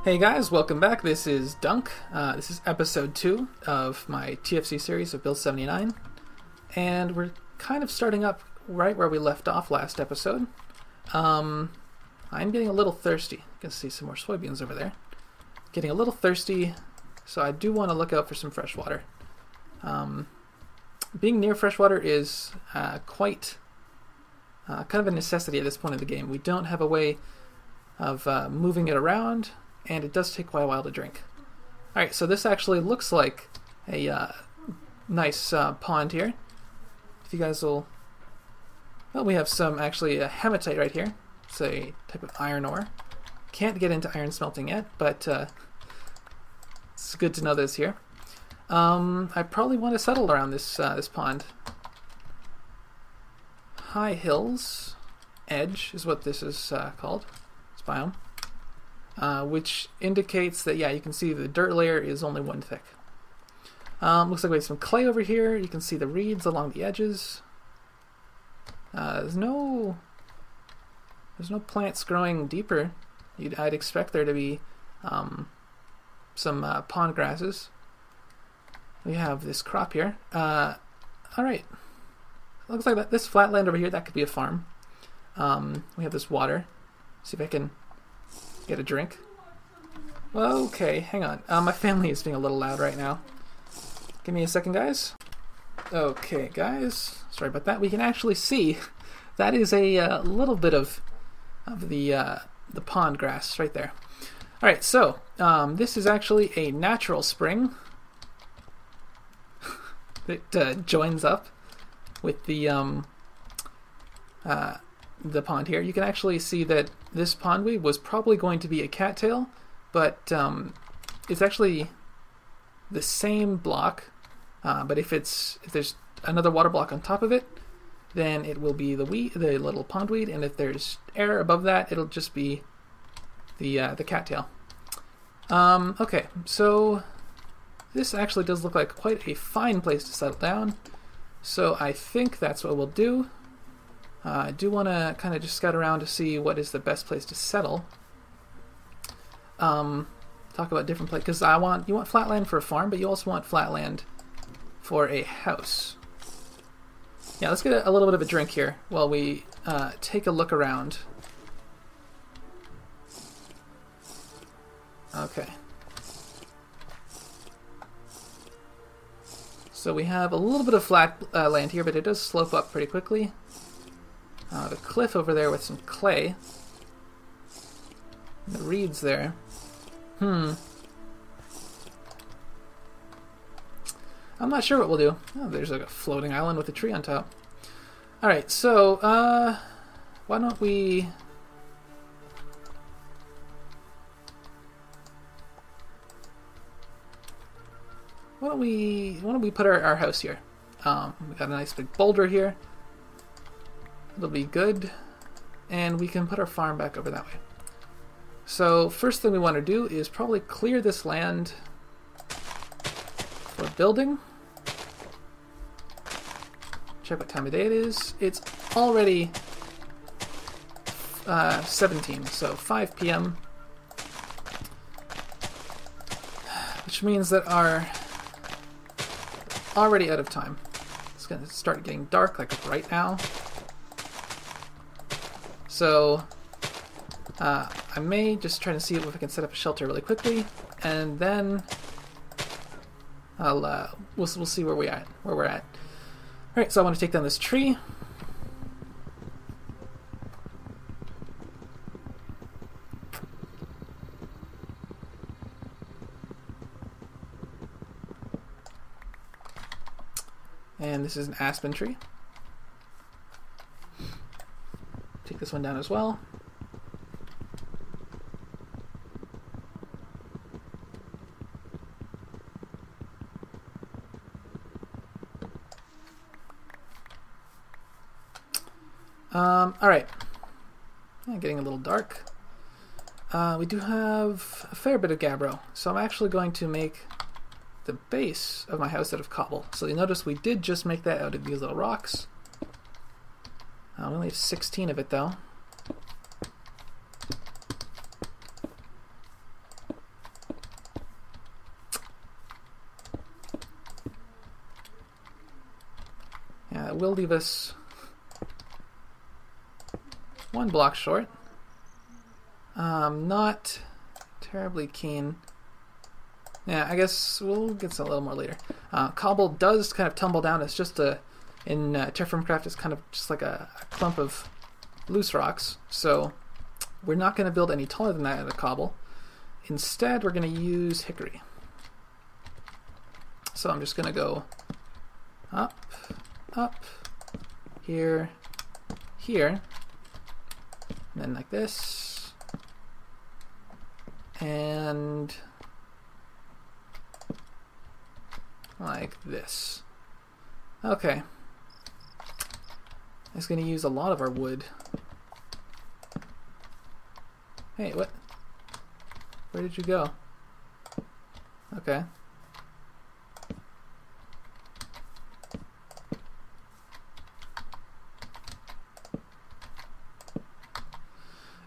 Hey guys, welcome back. This is Dunk. This is episode 2 of my TFC series of Build 79. And we're kind of starting up right where we left off last episode. I'm getting a little thirsty. You can see some more soybeans over there. Getting a little thirsty, so I do want to look out for some fresh water. Being near fresh water is quite kind of a necessity at this point in the game. We don't have a way of moving it around, and it does take quite a while to drink. Alright, so this actually looks like a nice pond here. If you guys will... Well, we have some, actually, hematite right here. It's a type of iron ore. Can't get into iron smelting yet, but it's good to know this here. I probably want to settle around this pond. High Hills Edge is what this is called. It's biome. Which indicates that, yeah, you can see the dirt layer is only 1 thick. Looks like we have some clay over here. You can see the reeds along the edges. There's no plants growing deeper. I'd expect there to be some pond grasses. We have this crop here. Alright. Looks like this flat land over here, that could be a farm. We have this water. See if I can get a drink. Okay, hang on. My family is being a little loud right now. Give me a second, guys. Okay, guys. Sorry about that. We can actually see that is a little bit of the pond grass right there. All right, so this is actually a natural spring that joins up with the pond here. You can actually see that this pondweed was probably going to be a cattail, but it's actually the same block, but if there's another water block on top of it, then it will be the little pondweed, and if there's air above that, it'll just be the cattail. Okay, so this actually does look like quite a fine place to settle down, so I think that's what we'll do. I do want to kind of just scout around to see what is the best place to settle. Talk about different places, because you want flatland for a farm, but you also want flatland for a house. Yeah, let's get a little bit of a drink here while we take a look around. Okay. So we have a little bit of flat land here, but it does slope up pretty quickly. The cliff over there with some clay. And the reeds there. I'm not sure what we'll do. Oh, there's like a floating island with a tree on top. Alright, so, why don't we... Why don't we put our house here? We got a nice big boulder here. It'll be good, and we can put our farm back over that way. So first thing we want to do is probably clear this land for building. Check what time of day it is. It's already 17, so 5 p.m. Which means that our already out of time. It's going to start getting dark like right now. So I may just try to see if I can set up a shelter really quickly, and then we'll see where we're at. All right, so I want to take down this tree. And this is an aspen tree. Take this one down as well. Alright. Getting a little dark. We do have a fair bit of gabbro, so I'm actually going to make the base of my house out of cobble. So you notice we did just make that out of these little rocks. We only have 16 of it though. will leave us 1 block short. Not terribly keen. Yeah, I guess we'll get to a little more later. Cobble does kind of tumble down. It's just in Terrafirmacraft, it's kind of just like a clump of loose rocks. So we're not going to build any taller than that in a cobble. Instead, we're going to use hickory. So I'm just going to go up, up, here, here, and then like this, and like this. Okay. It's going to use a lot of our wood. Hey, what? Where did you go? Okay.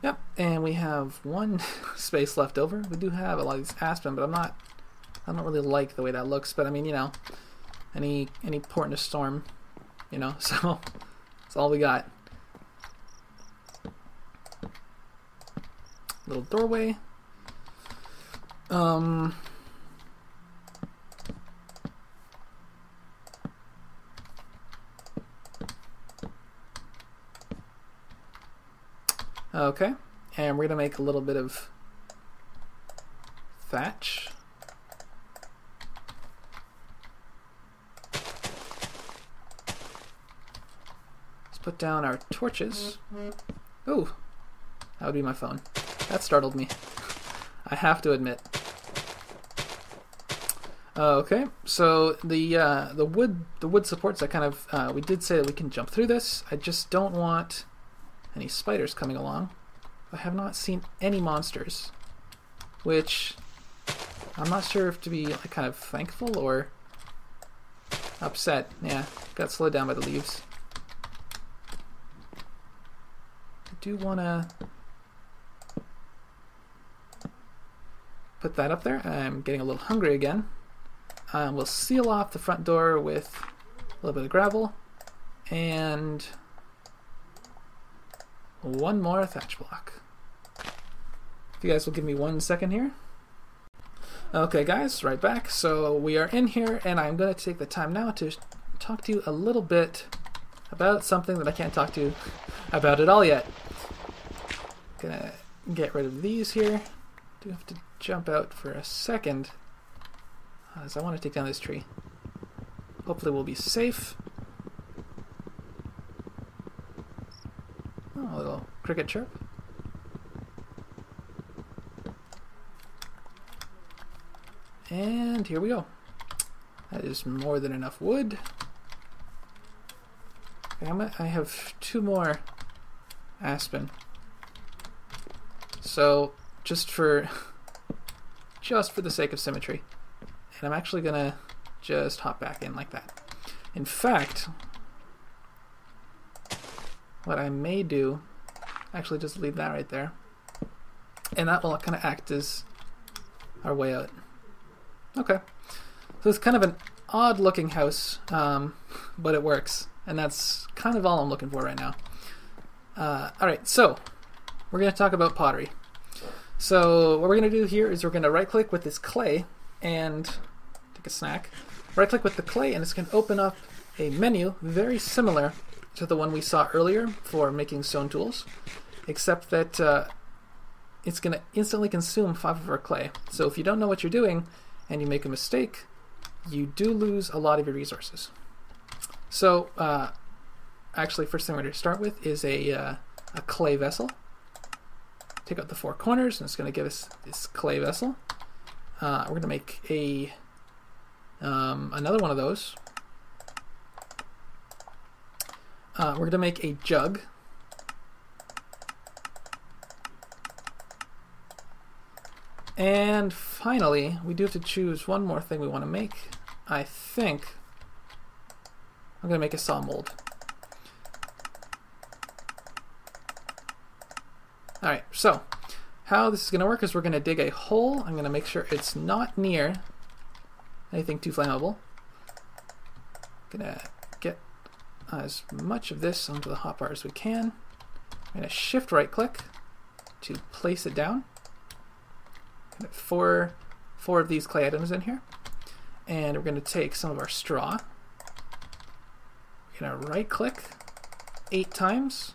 Yep, and we have 1 space left over. We do have a lot of these aspen, but I don't really like the way that looks. But I mean, you know, any port in a storm, you know. So that's all we got. Little doorway. Okay, and we're gonna make a little bit of thatch. Let's put down our torches. Ooh, that would be my phone. That startled me, I have to admit. Okay, so the wood supports that kind of we did say that we can jump through this. I just don't want any spiders coming along. I have not seen any monsters, which I'm not sure if to be like kind of thankful or upset. Yeah, got slowed down by the leaves. I do want to put that up there. I'm getting a little hungry again. We'll seal off the front door with a little bit of gravel and 1 more thatch block. If you guys will give me 1 second here. Okay guys, right back. So we are in here and I'm going to take the time now to talk to you a little bit about something that I can't talk to you about at all yet. Gonna get rid of these here. Do have to jump out for a second as I want to take down this tree. Hopefully we'll be safe. Oh, a little cricket chirp. And here we go. That is more than enough wood. Okay, I have 2 more aspen. So just for the sake of symmetry. And I'm actually gonna just hop back in like that. In fact, what I may do, actually just leave that right there. And that will kind of act as our way out. Okay. So it's kind of an odd looking house, but it works. And that's kind of all I'm looking for right now. Alright, so we're going to talk about pottery. So what we're going to do here is we're going to right click with this clay and take a snack. Right click with the clay and it's going to open up a menu very similar to the one we saw earlier for making stone tools, except that it's going to instantly consume 5 of our clay. So if you don't know what you're doing and you make a mistake, you do lose a lot of your resources. So actually, first thing we're going to start with is a clay vessel. Take out the 4 corners and it's going to give us this clay vessel. We're going to make a another one of those. We're going to make a jug. And finally, we do have to choose one more thing we want to make. I think I'm going to make a saw mold. Alright, so how this is going to work is we're going to dig a hole. I'm going to make sure it's not near anything too flammable. Gonna get as much of this onto the hotbar as we can. I'm going to shift right click to place it down. Got four of these clay items in here. And we're going to take some of our straw. We're going to right click 8 times.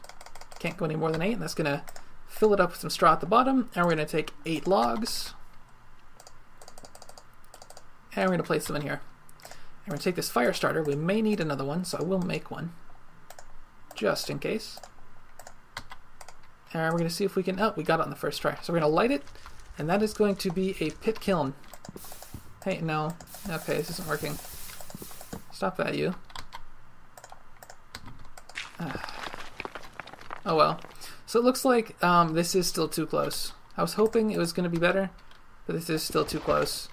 Can't go any more than 8, and that's going to fill it up with some straw at the bottom. And we're going to take 8 logs. And we're going to place them in here. And we're going to take this fire starter. We may need another one, so I will make one. Just in case. And we're going to see if we can... Oh, we got it on the first try. So we're going to light it, and that is going to be a pit kiln. Hey, no. Okay, this isn't working. Stop that, you. Oh well. So it looks like this is still too close. I was hoping it was going to be better, but this is still too close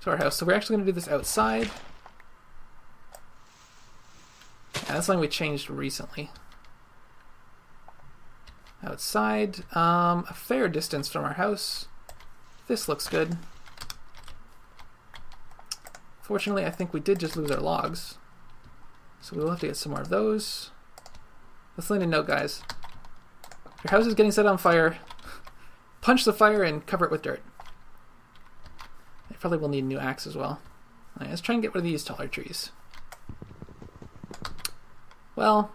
to our house. So we're actually going to do this outside. Yeah, that's something we changed recently. Outside, a fair distance from our house. This looks good. Fortunately, I think we did just lose our logs, so we will have to get some more of those. Let's let you know, guys. Your house is getting set on fire. Punch the fire and cover it with dirt. I probably will need a new axe as well. All right, let's try and get rid of these taller trees. Well,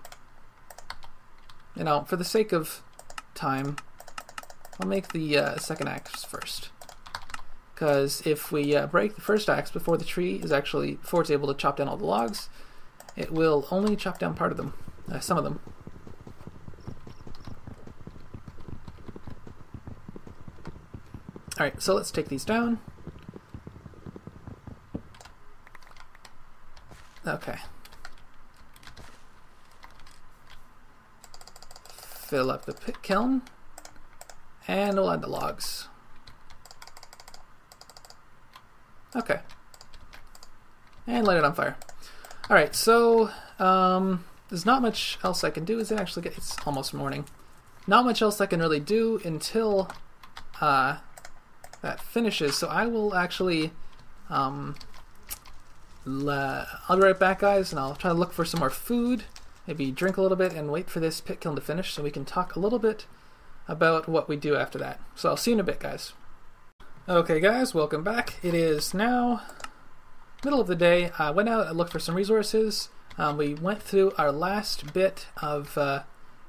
you know, for the sake of time, I'll make the second axe first. Because if we break the first axe before it's able to chop down all the logs, it will only chop down part of them, some of them. Alright, so let's take these down. Okay. Fill up the pit kiln, and we'll add the logs. Okay. And light it on fire. Alright, so there's not much else I can do. It's almost morning. Not much else I can really do until that finishes. So I will actually I'll be right back, guys, and I'll try to look for some more food, maybe drink a little bit, and wait for this pit kiln to finish so we can talk a little bit about what we do after that. So I'll see you in a bit, guys. Okay, guys, welcome back. It is now middle of the day. I went out and looked for some resources. We went through our last bit of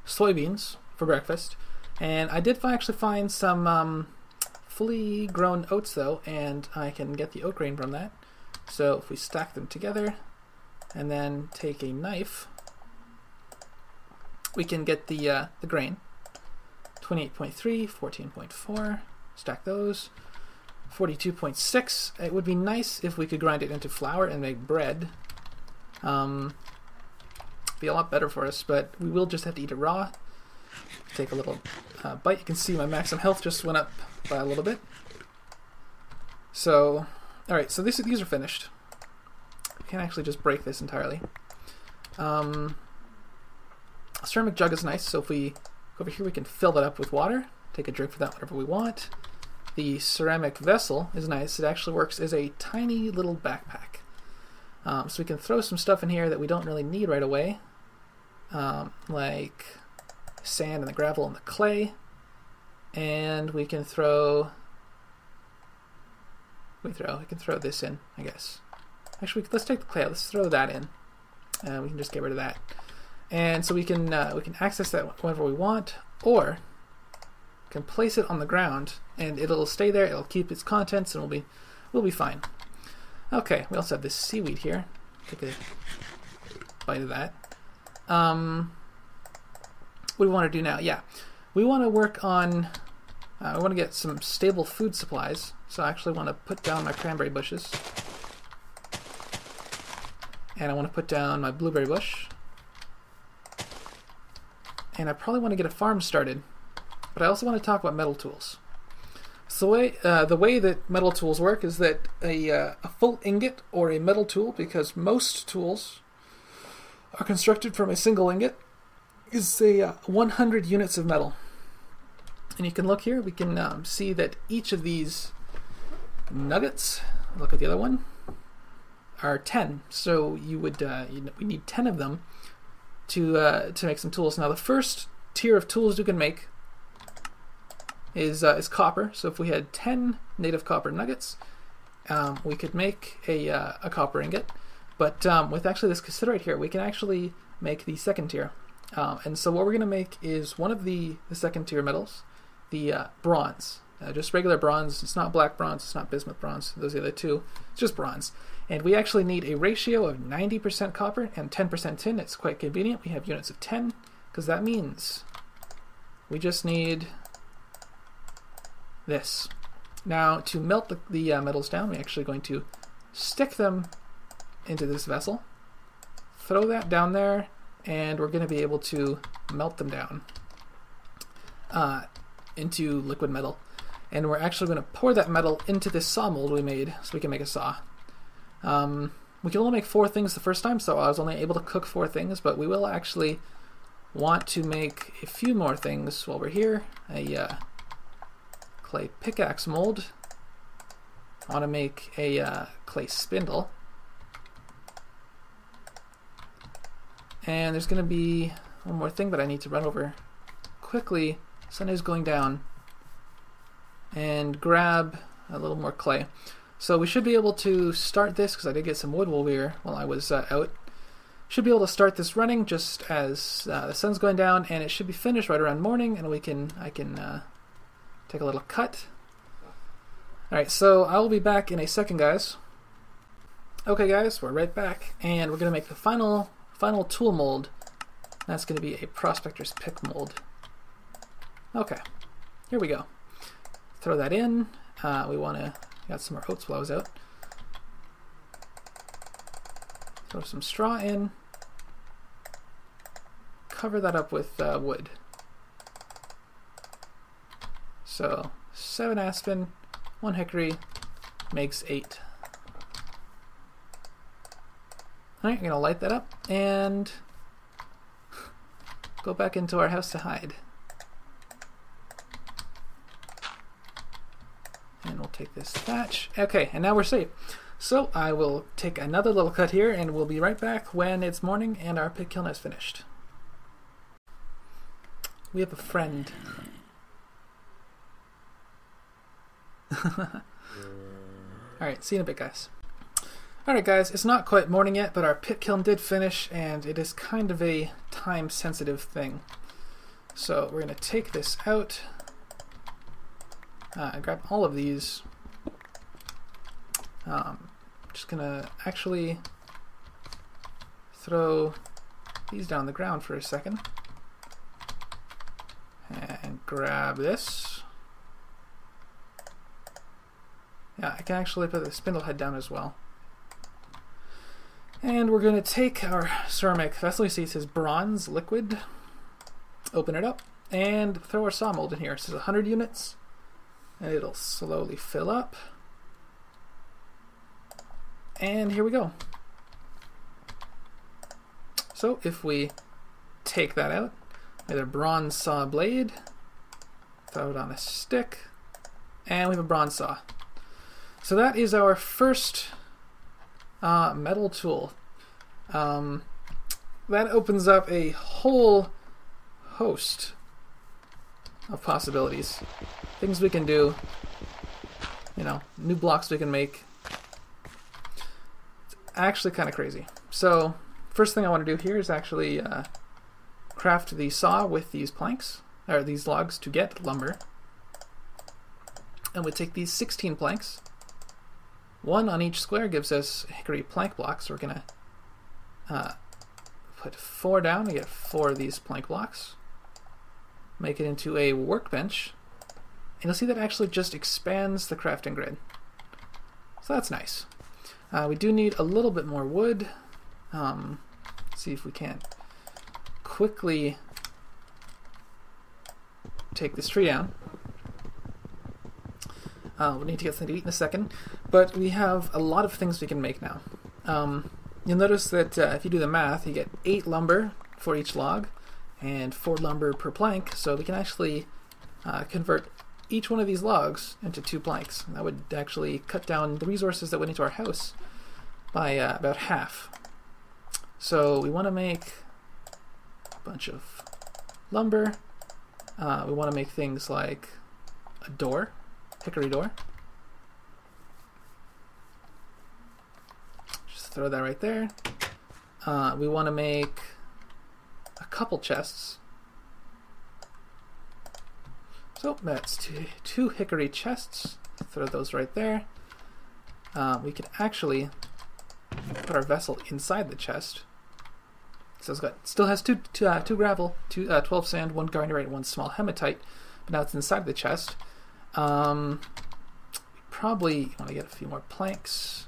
soybeans for breakfast, and I did actually find some fully grown oats, though, and I can get the oat grain from that. So if we stack them together and then take a knife, we can get the grain. 28.3, 14.4, stack those. 42.6. It would be nice if we could grind it into flour and make bread. Be a lot better for us, but we will just have to eat it raw. Take a little bite. You can see my maximum health just went up by a little bit. So, alright, so these are finished. We can actually just break this entirely. A ceramic jug is nice, so if we go over here we can fill that up with water. Take a drink for that whenever we want. The ceramic vessel is nice. It actually works as a tiny little backpack. So we can throw some stuff in here that we don't really need right away, like sand and the gravel and the clay. And we can throw this in, I guess. Actually, let's take the clay out. Let's throw that in. We can just get rid of that. And so we can access that whenever we want, or can place it on the ground and it'll stay there. It'll keep its contents, and we'll be fine. Okay, we also have this seaweed here. Take a bite of that. What do we want to do now? Yeah, we want to work on. I want to get some stable food supplies, so I actually want to put down my cranberry bushes, and I want to put down my blueberry bush, and I probably want to get a farm started. But I also want to talk about metal tools. So the way that metal tools work is that a full ingot, or a metal tool, because most tools are constructed from a single ingot, is 100 units of metal. And you can look here, we can see that each of these nuggets, look at the other one, are 10. So we need 10 of them to make some tools. Now the first tier of tools you can make is copper. So if we had 10 native copper nuggets, we could make a copper ingot. But with actually this cassiterite here, we can actually make the second tier. And so what we're going to make is one of the second tier metals, the bronze. Just regular bronze. It's not black bronze, it's not bismuth bronze. Those are the other two. It's just bronze. And we actually need a ratio of 90% copper and 10% tin. It's quite convenient. We have units of 10, because that means we just need this. Now, to melt the metals down, we're actually going to stick them into this vessel, throw that down there, and we're going to be able to melt them down into liquid metal. And we're actually going to pour that metal into this saw mold we made so we can make a saw. We can only make 4 things the first time, so I was only able to cook 4 things, but we will actually want to make a few more things while we're here. A clay pickaxe mold. I want to make a clay spindle. And there's going to be one more thing that I need to run over quickly. Sun is going down. And grab a little more clay. So we should be able to start this, because I did get some wood while I was out. Should be able to start this running just as the sun's going down, and it should be finished right around morning, and I can take a little cut. Alright, so I will be back in a second, guys. Okay guys, we're right back, and we're going to make the final tool mold. That's going to be a prospector's pick mold. Okay, here we go. Throw that in. Got some more oats while I was out. Throw some straw in. Cover that up with wood. So 7 aspen, 1 hickory makes 8. Alright, we're going to light that up and go back into our house to hide. And we'll take this thatch. Okay, and now we're safe. So I will take another little cut here, and we'll be right back when it's morning and our pig kiln is finished. We have a friend. Alright, see you in a bit, guys. Alright guys, it's not quite morning yet, but our pit kiln did finish, and it is kind of a time-sensitive thing. So we're going to take this out. Grab all of these. Just gonna actually throw these down the ground for a second. And grab this. Yeah, I can actually put the spindle head down as well. And we're going to take our ceramic vessel. You see it says bronze liquid. Open it up and throw our saw mold in here. It says 100 units. And it'll slowly fill up. And here we go. So if we take that out, with a bronze saw blade, throw it on a stick, and we have a bronze saw. So that is our first metal tool. That opens up a whole host of possibilities. Things we can do, you know, new blocks we can make. It's actually kind of crazy. So first thing I want to do here is actually craft the saw with these planks, or these logs, to get lumber. And we take these 16 planks. 1 on each square gives us hickory plank blocks. So we're going to put 4 down to get 4 of these plank blocks. Make it into a workbench. And you'll see that actually just expands the crafting grid. So that's nice. We do need a little bit more wood. See if we can't quickly take this tree down. We'll need to get something to eat in a second. But we have a lot of things we can make now. You'll notice that if you do the math, you get 8 lumber for each log and 4 lumber per plank. So we can actually convert each one of these logs into 2 planks. That would actually cut down the resources that went into our house by about half. So we want to make bunch of lumber. We want to make things like a door, hickory door. Just throw that right there. We want to make a couple chests. So that's two hickory chests. Throw those right there. We could actually put our vessel inside the chest. So it's got, still has two gravel, 12 sand, 1 garnerite, 1 small hematite, but now it's inside the chest. We probably want to get a few more planks.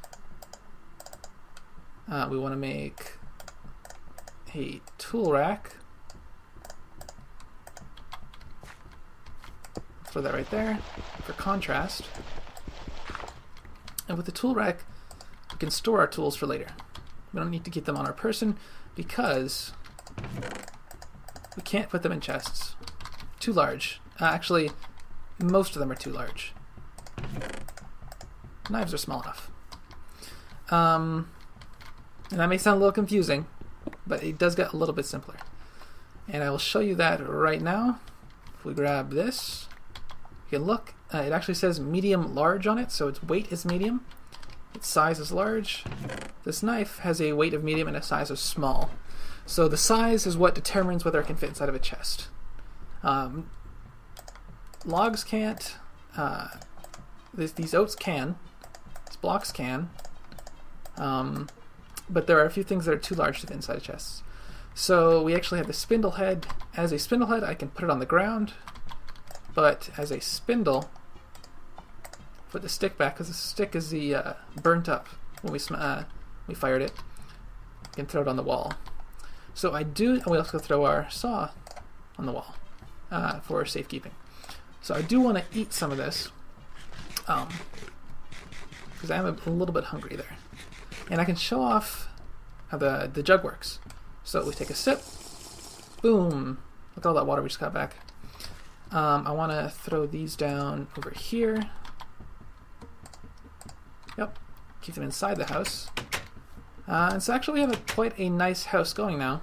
We want to make a tool rack. Throw that right there for contrast. And with the tool rack, we can store our tools for later. We don't need to keep them on our person because we can't put them in chests. Too large. Actually, most of them are too large. Knives are small enough. And that may sound a little confusing, but it does get a little bit simpler. And I will show you that right now. If we grab this, you can look. It actually says medium large on it, so its weight is medium. Its size is large. This knife has a weight of medium and a size of small. So the size is what determines whether it can fit inside of a chest. Logs can't. These oats can. These blocks can. But there are a few things that are too large to fit inside a chest. So we actually have the spindle head. As a spindle head, I can put it on the ground. But as a spindle, put the stick back, because the stick is the burnt up when we fired it. You can throw it on the wall. So I do, and we also throw our saw on the wall for safekeeping. So I do want to eat some of this, because I am a little bit hungry there. And I can show off how the jug works. So we take a sip, boom, look at all that water we just got back. I want to throw these down over here. Yep, keep them inside the house. And so actually we have quite a nice house going now.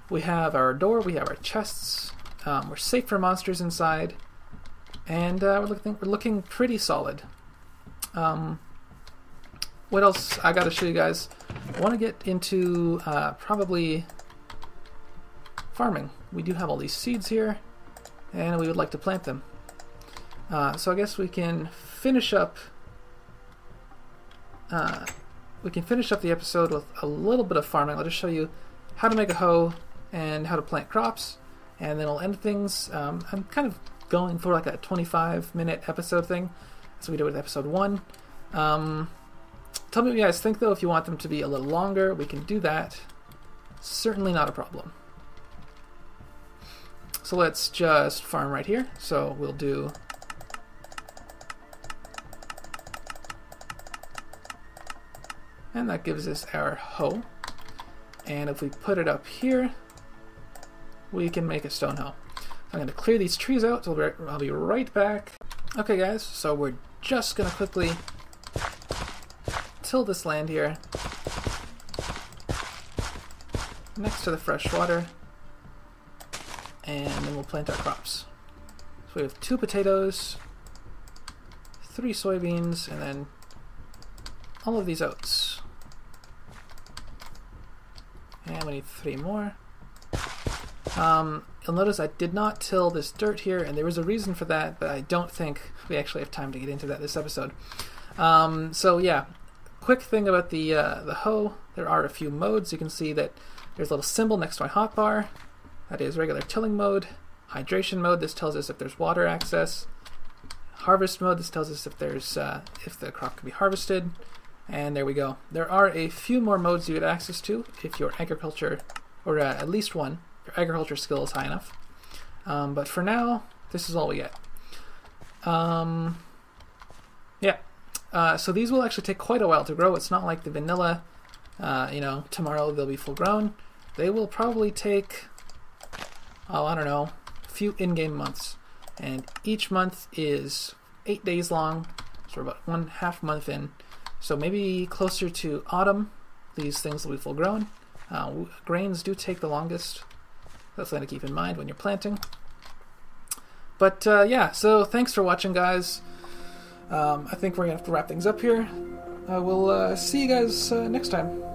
We have our door, we have our chests, we're safe for monsters inside, and we're looking pretty solid. What else I got to show you guys? I want to get into probably farming. We do have all these seeds here, and we would like to plant them. So I guess we can finish up. We can finish up the episode with a little bit of farming. I'll just show you how to make a hoe and how to plant crops, and then I'll end things. I'm kind of going for like a 25-minute episode thing, as we did with episode 1. Tell me what you guys think, though. If you want them to be a little longer, we can do that. Certainly not a problem. So let's just farm right here. So we'll do and that gives us our hoe. And if we put it up here, we can make a stone hoe. I'm going to clear these trees out, so I'll be right back. Okay guys, so we're just going to quickly till this land here next to the fresh water, and then we'll plant our crops. So we have 2 potatoes, 3 soybeans, and then all of these oats. And we need 3 more. You'll notice I did not till this dirt here, and there was a reason for that, but I don't think we actually have time to get into that this episode. So yeah, quick thing about the hoe. There are a few modes. You can see that there's a little symbol next to my hotbar. That is regular tilling mode. Hydration mode. This tells us if there's water access. Harvest mode. This tells us if there's if the crop can be harvested. And there we go. There are a few more modes you get access to if your agriculture, or at least one, your agriculture skill is high enough. But for now, this is all we get. Yeah. So these will actually take quite a while to grow. It's not like the vanilla, tomorrow they'll be full grown. They will probably take, I don't know, a few in-game months. And each month is 8 days long, so we're about 1/2 month in. So maybe closer to autumn, these things will be full grown. Grains do take the longest. That's something to keep in mind when you're planting. But yeah, so thanks for watching, guys. I think we're going to have to wrap things up here. We'll see you guys next time.